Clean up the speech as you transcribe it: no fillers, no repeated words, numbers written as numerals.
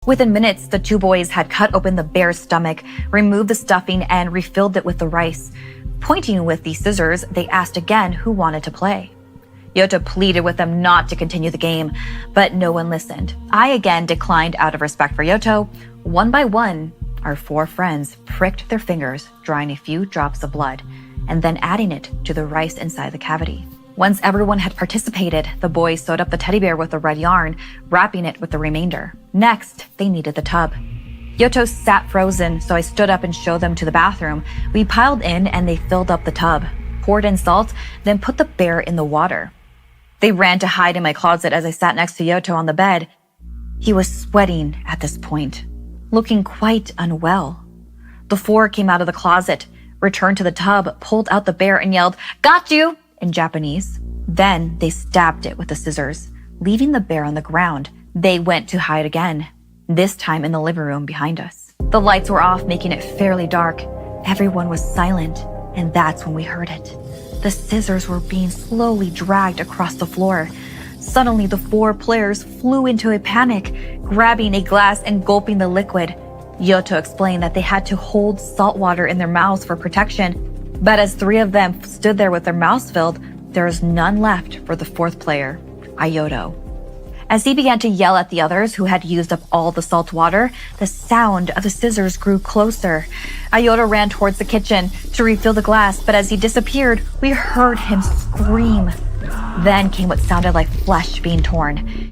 Within minutes, the two boys had cut open the bear's stomach, removed the stuffing, and refilled it with the rice. Pointing with the scissors, they asked again who wanted to play. Yoto pleaded with them not to continue the game, but no one listened. I again declined out of respect for Yoto. One by one, our four friends pricked their fingers, drawing a few drops of blood, and then adding it to the rice inside the cavity. Once everyone had participated, the boys sewed up the teddy bear with the red yarn, wrapping it with the remainder. Next, they needed the tub. Yoto sat frozen, so I stood up and showed them to the bathroom. We piled in and they filled up the tub, poured in salt, then put the bear in the water. They ran to hide in my closet as I sat next to Yoto on the bed. He was sweating at this point, looking quite unwell. The four came out of the closet, returned to the tub, pulled out the bear, and yelled, "Got you!" in Japanese. Then they stabbed it with the scissors, leaving the bear on the ground. They went to hide again, this time in the living room behind us. The lights were off, making it fairly dark. Everyone was silent, and that's when we heard it. The scissors were being slowly dragged across the floor. Suddenly, the four players flew into a panic, grabbing a glass and gulping the liquid. Yoto explained that they had to hold salt water in their mouths for protection, but as three of them stood there with their mouths filled, there was none left for the fourth player, Ayoto. As he began to yell at the others who had used up all the salt water, the sound of the scissors grew closer. Ayoto ran towards the kitchen to refill the glass, but as he disappeared, we heard him scream. Then came what sounded like flesh being torn.